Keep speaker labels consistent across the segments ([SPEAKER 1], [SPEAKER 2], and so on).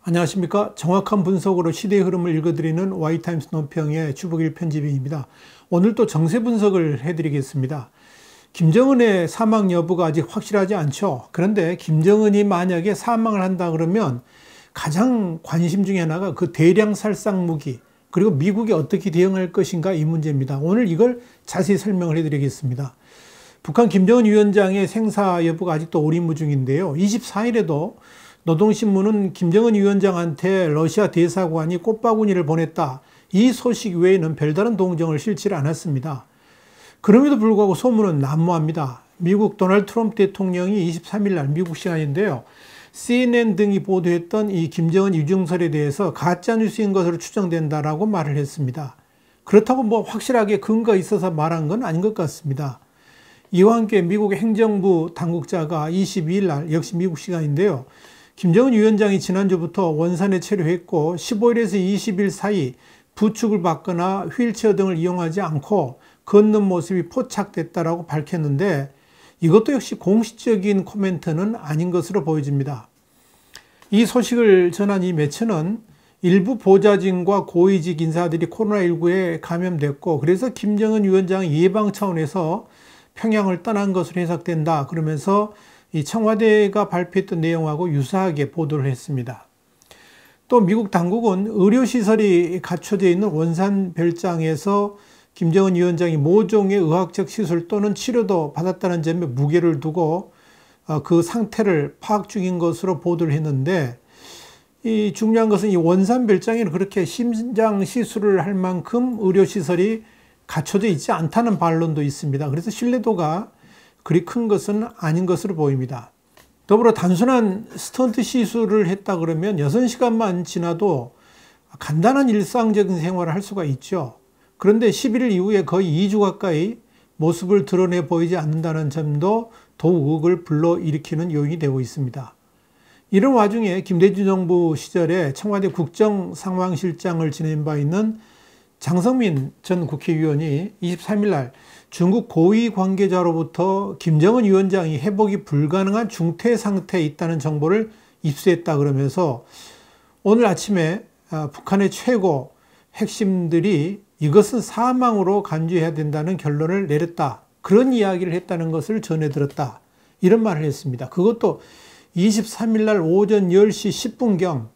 [SPEAKER 1] 안녕하십니까. 정확한 분석으로 시대의 흐름을 읽어드리는 Y타임스 논평의 주복일 편집인입니다. 오늘 또 정세 분석을 해드리겠습니다. 김정은의 사망 여부가 아직 확실하지 않죠. 그런데 김정은이 만약에 사망을 한다 그러면 가장 관심 중에 하나가 그 대량 살상 무기, 그리고 미국이 어떻게 대응할 것인가 이 문제입니다. 오늘 이걸 자세히 설명을 해드리겠습니다. 북한 김정은 위원장의 생사 여부가 아직도 오리무중인데요. 24일에도 노동신문은 김정은 위원장한테 러시아 대사관이 꽃바구니를 보냈다. 이 소식 외에는 별다른 동정을 실지 않았습니다. 그럼에도 불구하고 소문은 난무합니다. 미국 도널드 트럼프 대통령이 23일 날 미국 시간인데요. CNN 등이 보도했던 이 김정은 유증설에 대해서 가짜뉴스인 것으로 추정된다라고 말을 했습니다. 그렇다고 뭐 확실하게 근거가 있어서 말한 건 아닌 것 같습니다. 이와 함께 미국 행정부 당국자가 22일 날 역시 미국 시간인데요. 김정은 위원장이 지난주부터 원산에 체류했고 15일에서 20일 사이 부축을 받거나 휠체어 등을 이용하지 않고 걷는 모습이 포착됐다라고 밝혔는데 이것도 역시 공식적인 코멘트는 아닌 것으로 보여집니다. 이 소식을 전한 이 매체는 일부 보좌진과 고위직 인사들이 코로나19에 감염됐고 그래서 김정은 위원장이 예방 차원에서 평양을 떠난 것으로 해석된다. 그러면서 이 청와대가 발표했던 내용하고 유사하게 보도를 했습니다. 또 미국 당국은 의료시설이 갖춰져 있는 원산 별장에서 김정은 위원장이 모종의 의학적 시술 또는 치료도 받았다는 점에 무게를 두고 그 상태를 파악 중인 것으로 보도를 했는데 이 중요한 것은 이 원산 별장에는 그렇게 심장 시술을 할 만큼 의료시설이 갖춰져 있지 않다는 반론도 있습니다. 그래서 신뢰도가 그리 큰 것은 아닌 것으로 보입니다. 더불어 단순한 스턴트 시술을 했다 그러면 6시간만 지나도 간단한 일상적인 생활을 할 수가 있죠. 그런데 11일 이후에 거의 2주 가까이 모습을 드러내 보이지 않는다는 점도 더욱 의혹을 불러일으키는 요인이 되고 있습니다. 이런 와중에 김대중 정부 시절에 청와대 국정상황실장을 지낸 바 있는 장성민 전 국회의원이 23일 날 중국 고위 관계자로부터 김정은 위원장이 회복이 불가능한 중태 상태에 있다는 정보를 입수했다 그러면서 오늘 아침에 북한의 최고 핵심들이 이것은 사망으로 간주해야 된다는 결론을 내렸다. 그런 이야기를 했다는 것을 전해 들었다. 이런 말을 했습니다. 그것도 23일 날 오전 10시 10분경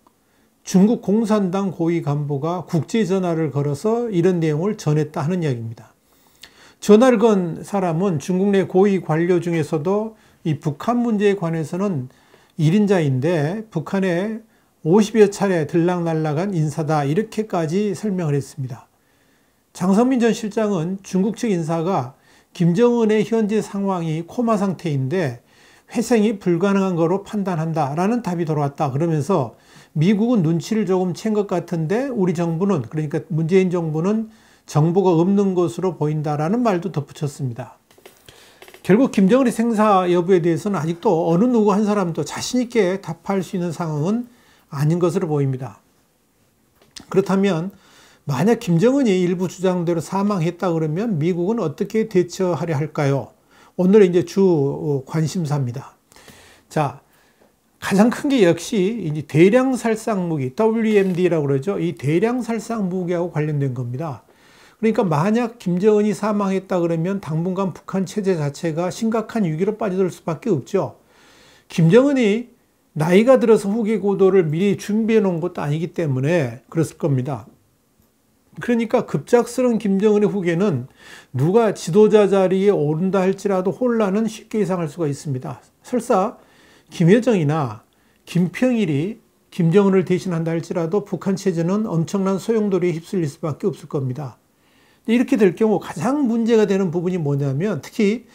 [SPEAKER 1] 중국 공산당 고위 간부가 국제전화를 걸어서 이런 내용을 전했다 하는 이야기입니다. 전화를 건 사람은 중국 내 고위 관료 중에서도 이 북한 문제에 관해서는 1인자인데 북한에 50여 차례 들락날락한 인사다 이렇게까지 설명을 했습니다. 장성민 전 실장은 중국 측 인사가 김정은의 현재 상황이 코마 상태인데 회생이 불가능한 거로 판단한다라는 답이 돌아왔다. 그러면서 미국은 눈치를 조금 챈 것 같은데 우리 정부는 그러니까 문재인 정부는 정보가 없는 것으로 보인다라는 말도 덧붙였습니다. 결국 김정은의 생사 여부에 대해서는 아직도 어느 누구 한 사람도 자신 있게 답할 수 있는 상황은 아닌 것으로 보입니다. 그렇다면 만약 김정은이 일부 주장대로 사망했다 그러면 미국은 어떻게 대처하려 할까요? 오늘의 이제 주 관심사입니다. 자, 가장 큰 게 역시 이제 대량 살상 무기, WMD라고 그러죠. 이 대량 살상 무기하고 관련된 겁니다. 그러니까 만약 김정은이 사망했다 그러면 당분간 북한 체제 자체가 심각한 위기로 빠져들 수밖에 없죠. 김정은이 나이가 들어서 후계 고도를 미리 준비해 놓은 것도 아니기 때문에 그랬을 겁니다. 그러니까 급작스러운 김정은의 후계는 누가 지도자 자리에 오른다 할지라도 혼란은 쉽게 예상할 수가 있습니다. 설사 김여정이나 김평일이 김정은을 대신한다 할지라도 북한 체제는 엄청난 소용돌이에 휩쓸릴 수밖에 없을 겁니다. 이렇게 될 경우 가장 문제가 되는 부분이 뭐냐면 특히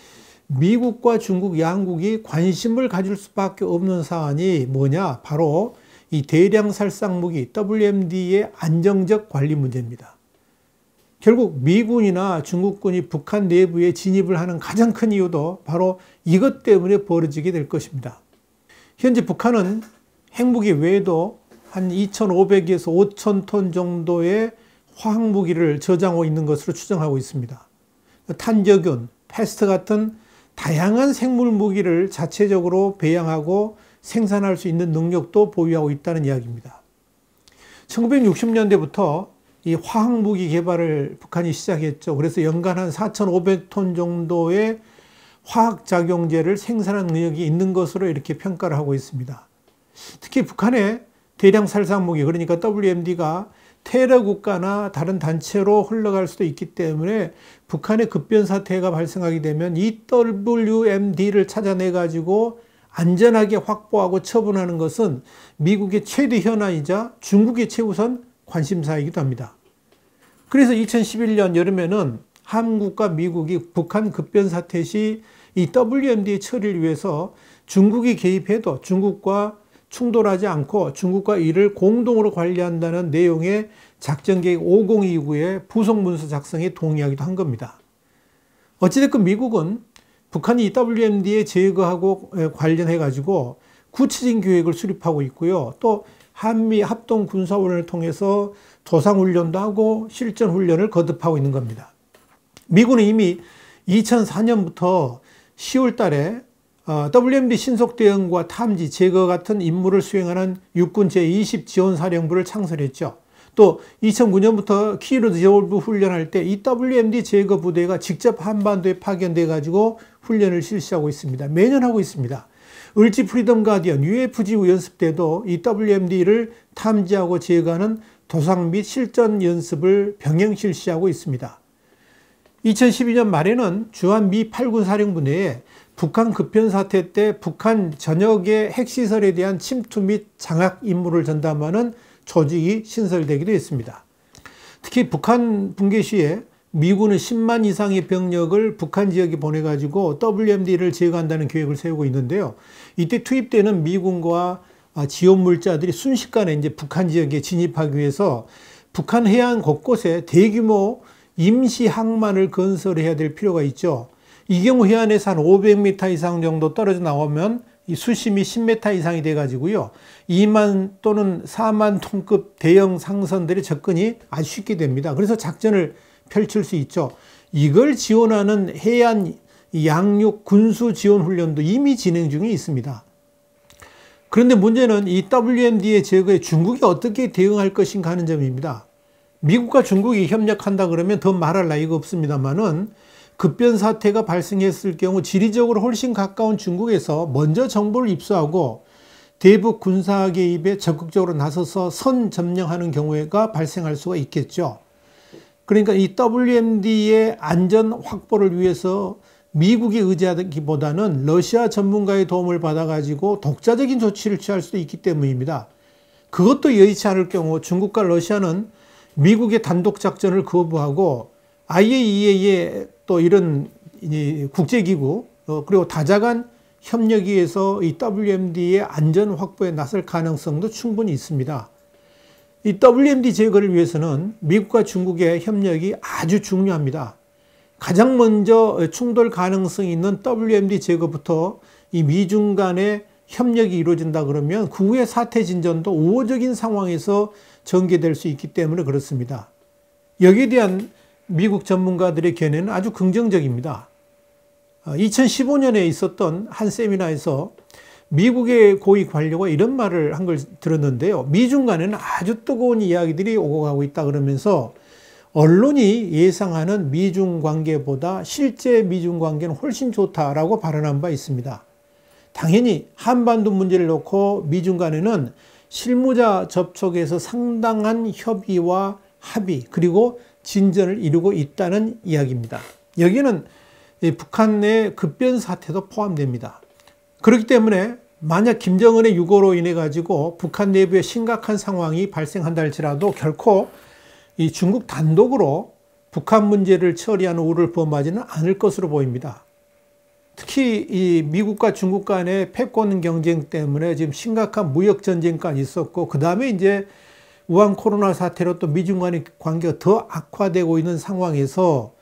[SPEAKER 1] 미국과 중국 양국이 관심을 가질 수밖에 없는 사안이 뭐냐? 바로 이 대량 살상 무기 WMD의 안정적 관리 문제입니다. 결국 미군이나 중국군이 북한 내부에 진입을 하는 가장 큰 이유도 바로 이것 때문에 벌어지게 될 것입니다. 현재 북한은 핵무기 외에도 한 2,500에서 5,000톤 정도의 화학무기를 저장하고 있는 것으로 추정하고 있습니다. 탄저균, 패스트 같은 다양한 생물 무기를 자체적으로 배양하고 생산할 수 있는 능력도 보유하고 있다는 이야기입니다. 1960년대부터 이 화학무기 개발을 북한이 시작했죠. 그래서 연간 한 4,500톤 정도의 화학작용제를 생산하는 능력이 있는 것으로 이렇게 평가를 하고 있습니다. 특히 북한의 대량 살상무기, 그러니까 WMD가 테러 국가나 다른 단체로 흘러갈 수도 있기 때문에 북한의 급변 사태가 발생하게 되면 이 WMD를 찾아내 가지고 안전하게 확보하고 처분하는 것은 미국의 최대 현안이자 중국의 최우선 관심사이기도 합니다. 그래서 2011년 여름에는 한국과 미국이 북한 급변 사태 시 이 WMD 처리를 위해서 중국이 개입해도 중국과 충돌하지 않고 중국과 이를 공동으로 관리한다는 내용의 작전계획 5029의 부속문서 작성에 동의하기도 한 겁니다. 어찌됐건 미국은 북한이 이 WMD에 제거하고 관련해 가지고 구체적인 계획을 수립하고 있고요. 또 한미 합동 군사훈련을 통해서 도상훈련도 하고 실전훈련을 거듭하고 있는 겁니다. 미군은 이미 2004년부터 10월 달에 WMD 신속대응과 탐지, 제거 같은 임무를 수행하는 육군 제20 지원사령부를 창설했죠. 또 2009년부터 키리저올브 훈련할 때 이 WMD 제거 부대가 직접 한반도에 파견돼 가지고 훈련을 실시하고 있습니다. 매년 하고 있습니다. 을지 프리덤 가디언, UFG 연습 때도 이 WMD를 탐지하고 제거하는 도상 및 실전 연습을 병행 실시하고 있습니다. 2012년 말에는 주한 미 8군 사령부 내에 북한 급변 사태 때 북한 전역의 핵시설에 대한 침투 및 장악 임무를 전담하는 조직이 신설되기도 했습니다. 특히 북한 붕괴 시에 미군은 10만 이상의 병력을 북한 지역에 보내가지고 WMD를 제거한다는 계획을 세우고 있는데요. 이때 투입되는 미군과 지원 물자들이 순식간에 이제 북한 지역에 진입하기 위해서 북한 해안 곳곳에 대규모 임시 항만을 건설해야 될 필요가 있죠. 이 경우 해안에서 한 500m 이상 정도 떨어져 나오면 이 수심이 10m 이상이 돼 가지고요. 2만 또는 4만 톤급 대형 상선들의 접근이 아주 쉽게 됩니다. 그래서 작전을 펼칠 수 있죠. 이걸 지원하는 해안 양육 군수 지원 훈련도 이미 진행 중에 있습니다. 그런데 문제는 이 WMD의 제거에 중국이 어떻게 대응할 것인가 하는 점입니다. 미국과 중국이 협력한다 그러면 더 말할 나위가 없습니다만은 급변 사태가 발생했을 경우 지리적으로 훨씬 가까운 중국에서 먼저 정보를 입수하고 대북 군사 개입에 적극적으로 나서서 선 점령하는 경우가 발생할 수가 있겠죠. 그러니까 이 WMD의 안전 확보를 위해서 미국이 의지하기보다는 러시아 전문가의 도움을 받아가지고 독자적인 조치를 취할 수도 있기 때문입니다. 그것도 여의치 않을 경우 중국과 러시아는 미국의 단독 작전을 거부하고 IAEA의 또 이런 국제기구 그리고 다자간 협력에 의해서 이 WMD의 안전 확보에 나설 가능성도 충분히 있습니다. 이 WMD 제거를 위해서는 미국과 중국의 협력이 아주 중요합니다. 가장 먼저 충돌 가능성이 있는 WMD 제거부터 이 미중 간의 협력이 이루어진다 그러면 그 후에 사태 진전도 우호적인 상황에서 전개될 수 있기 때문에 그렇습니다. 여기에 대한 미국 전문가들의 견해는 아주 긍정적입니다. 2015년에 있었던 한 세미나에서 미국의 고위 관료가 이런 말을 한 걸 들었는데요. 미중 간에는 아주 뜨거운 이야기들이 오고 가고 있다 그러면서 언론이 예상하는 미중 관계보다 실제 미중 관계는 훨씬 좋다라고 발언한 바 있습니다. 당연히 한반도 문제를 놓고 미중 간에는 실무자 접촉에서 상당한 협의와 합의 그리고 진전을 이루고 있다는 이야기입니다. 여기는 북한의 급변 사태도 포함됩니다. 그렇기 때문에 만약 김정은의 유고로 인해 가지고 북한 내부에 심각한 상황이 발생한다 할지라도 결코 이 중국 단독으로 북한 문제를 처리하는 우를 범하지는 않을 것으로 보입니다. 특히 이 미국과 중국 간의 패권 경쟁 때문에 지금 심각한 무역 전쟁까지 있었고 그 다음에 이제 우한 코로나 사태로 또 미중 간의 관계가 더 악화되고 있는 상황에서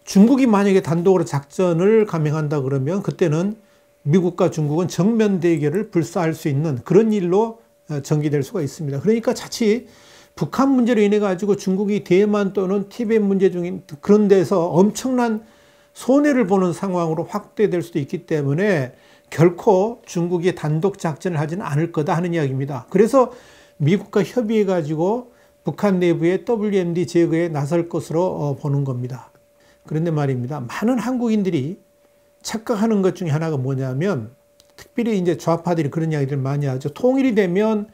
[SPEAKER 1] 중국이 만약에 단독으로 작전을 감행한다 그러면 그때는 미국과 중국은 정면 대결을 불사할 수 있는 그런 일로 전개될 수가 있습니다. 그러니까 자칫 북한 문제로 인해 가지고 중국이 대만 또는 티벳 문제 중인 그런 데서 엄청난 손해를 보는 상황으로 확대될 수도 있기 때문에 결코 중국이 단독 작전을 하지는 않을 거다 하는 이야기입니다. 그래서 미국과 협의해 가지고 북한 내부의 WMD 제거에 나설 것으로 보는 겁니다. 그런데 말입니다. 많은 한국인들이 착각하는 것 중에 하나가 뭐냐면, 특별히 이제 좌파들이 그런 이야기들 많이 하죠. 통일이 되면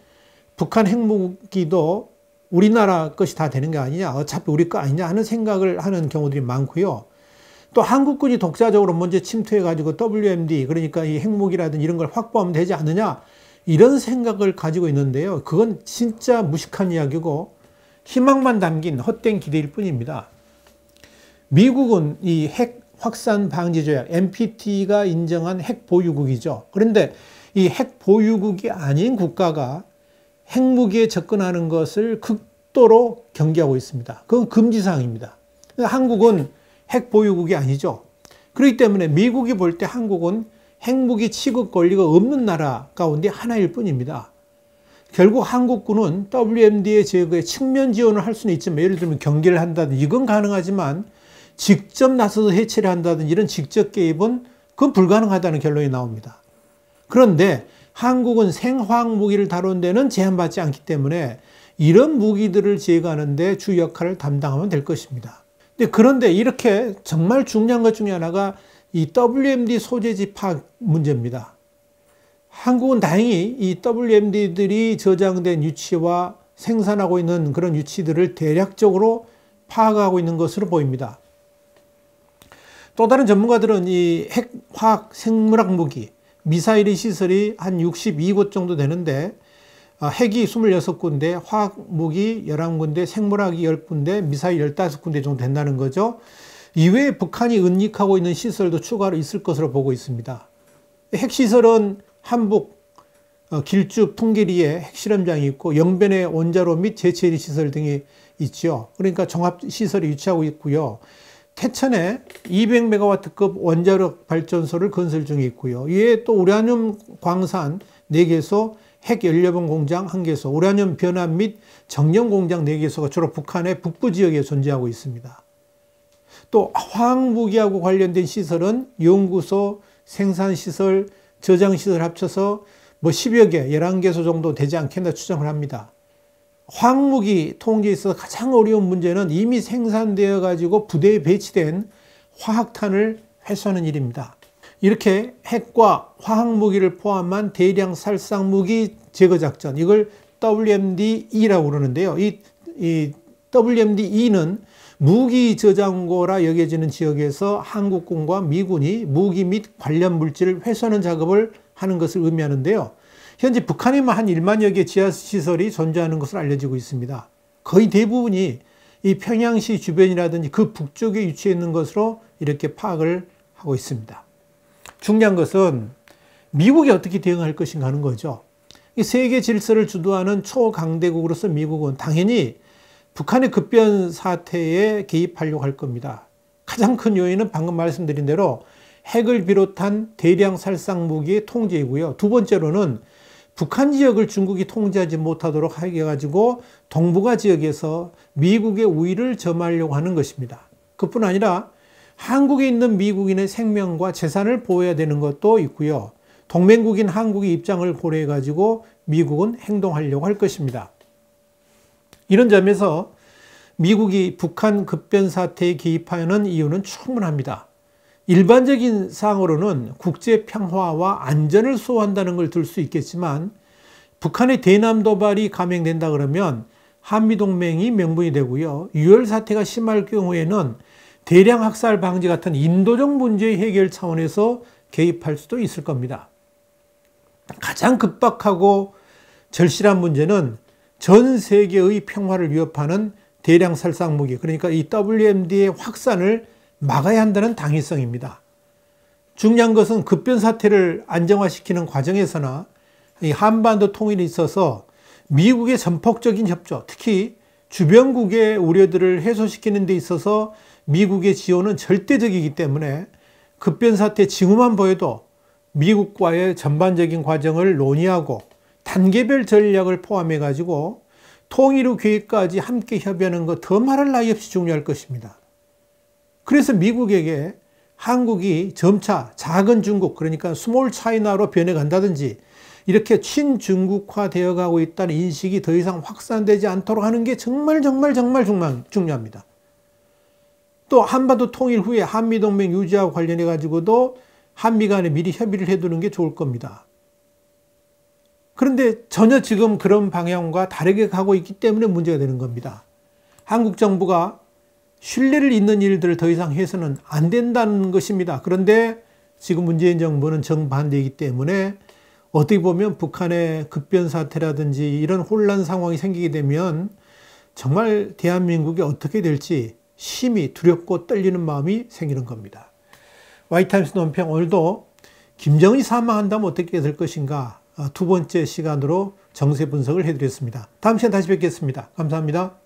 [SPEAKER 1] 북한 핵무기도 우리나라 것이 다 되는 게 아니냐, 어차피 우리 거 아니냐 하는 생각을 하는 경우들이 많고요. 또 한국군이 독자적으로 먼저 침투해 가지고 WMD, 그러니까 이 핵무기라든지 이런 걸 확보하면 되지 않느냐, 이런 생각을 가지고 있는데요. 그건 진짜 무식한 이야기고 희망만 담긴 헛된 기대일 뿐입니다. 미국은 이 핵 확산 방지 조약 NPT가 인정한 핵 보유국이죠. 그런데 이 핵 보유국이 아닌 국가가 핵무기에 접근하는 것을 극도로 경계하고 있습니다. 그건 금지사항입니다. 한국은 핵 보유국이 아니죠. 그렇기 때문에 미국이 볼 때 한국은 핵무기 취급 권리가 없는 나라 가운데 하나일 뿐입니다. 결국 한국군은 WMD의 제거에 측면 지원을 할 수는 있지만, 예를 들면 경계를 한다든지 이건 가능하지만 직접 나서서 해체를 한다든지 이런 직접 개입은 그건 불가능하다는 결론이 나옵니다. 그런데 한국은 생화학 무기를 다룬 데는 제한받지 않기 때문에 이런 무기들을 제거하는 데 주 역할을 담당하면 될 것입니다. 그런데 이렇게 정말 중요한 것 중에 하나가 이 WMD 소재지 파악 문제입니다. 한국은 다행히 이 WMD들이 저장된 위치와 생산하고 있는 그런 위치들을 대략적으로 파악하고 있는 것으로 보입니다. 또 다른 전문가들은 이 핵, 화학, 생물학 무기, 미사일의 시설이 한 62곳 정도 되는데, 핵이 26군데, 화학 무기 11군데, 생물학이 10군데, 미사일 15군데 정도 된다는 거죠. 이외에 북한이 은닉하고 있는 시설도 추가로 있을 것으로 보고 있습니다. 핵시설은 한북, 길주, 풍계리에 핵실험장이 있고, 영변에 원자로 및 재처리 시설 등이 있죠. 그러니까 종합시설이 위치하고 있고요. 태천에 200메가와트급 원자력 발전소를 건설 중에 있고요. 이에 또 우라늄 광산 4개소, 핵연료봉 공장 1개소, 우라늄 변압 및 정령 공장 4개소가 주로 북한의 북부 지역에 존재하고 있습니다. 또 화학무기하고 관련된 시설은 연구소, 생산시설, 저장시설 합쳐서 뭐 10여 개, 11개소 정도 되지 않겠나 추정을 합니다. 화학무기 통제에 있어서 가장 어려운 문제는 이미 생산되어 가지고 부대에 배치된 화학탄을 회수하는 일입니다. 이렇게 핵과 화학무기를 포함한 대량 살상무기 제거작전, 이걸 WMD-E라고 그러는데요. 이 WMD-E는 무기 저장고라 여겨지는 지역에서 한국군과 미군이 무기 및 관련 물질을 회수하는 작업을 하는 것을 의미하는데요. 현재 북한에만 한 1만여 개 지하시설이 존재하는 것으로 알려지고 있습니다. 거의 대부분이 이 평양시 주변이라든지 그 북쪽에 위치해 있는 것으로 이렇게 파악을 하고 있습니다. 중요한 것은 미국이 어떻게 대응할 것인가 하는 거죠. 이 세계 질서를 주도하는 초강대국으로서 미국은 당연히 북한의 급변 사태에 개입하려고 할 겁니다. 가장 큰 요인은 방금 말씀드린 대로 핵을 비롯한 대량 살상 무기의 통제이고요. 두 번째로는 북한 지역을 중국이 통제하지 못하도록 해가지고 동북아 지역에서 미국의 우위를 점하려고 하는 것입니다. 그뿐 아니라 한국에 있는 미국인의 생명과 재산을 보호해야 되는 것도 있고요. 동맹국인 한국의 입장을 고려해가지고 미국은 행동하려고 할 것입니다. 이런 점에서 미국이 북한 급변 사태에 개입하는 이유는 충분합니다. 일반적인 사항으로는 국제 평화와 안전을 수호한다는 걸 들 수 있겠지만, 북한의 대남 도발이 감행된다 그러면 한미동맹이 명분이 되고요. 유혈 사태가 심할 경우에는 대량 학살 방지 같은 인도적 문제 해결 차원에서 개입할 수도 있을 겁니다. 가장 급박하고 절실한 문제는 전 세계의 평화를 위협하는 대량 살상 무기, 그러니까 이 WMD의 확산을 막아야 한다는 당위성입니다. 중요한 것은 급변 사태를 안정화시키는 과정에서나 이 한반도 통일에 있어서 미국의 전폭적인 협조, 특히 주변국의 우려들을 해소시키는 데 있어서 미국의 지원은 절대적이기 때문에 급변 사태 징후만 보여도 미국과의 전반적인 과정을 논의하고 단계별 전략을 포함해 가지고 통일 후 계획까지 함께 협의하는 것, 더 말할 나위 없이 중요할 것입니다. 그래서 미국에게 한국이 점차 작은 중국, 그러니까 스몰 차이나로 변해간다든지 이렇게 친중국화 되어 가고 있다는 인식이 더 이상 확산되지 않도록 하는 게 정말 중요합니다. 또 한반도 통일 후에 한미동맹 유지와 관련해 가지고도 한미 간에 미리 협의를 해두는 게 좋을 겁니다. 그런데 전혀 지금 그런 방향과 다르게 가고 있기 때문에 문제가 되는 겁니다. 한국 정부가 신뢰를 잇는 일들을 더 이상 해서는 안 된다는 것입니다. 그런데 지금 문재인 정부는 정반대이기 때문에 어떻게 보면 북한의 급변 사태라든지 이런 혼란 상황이 생기게 되면 정말 대한민국이 어떻게 될지 심히 두렵고 떨리는 마음이 생기는 겁니다. 와이타임스 논평 오늘도 김정은이 사망한다면 어떻게 될 것인가 두 번째 시간으로 정세 분석을 해드렸습니다. 다음 시간에 다시 뵙겠습니다. 감사합니다.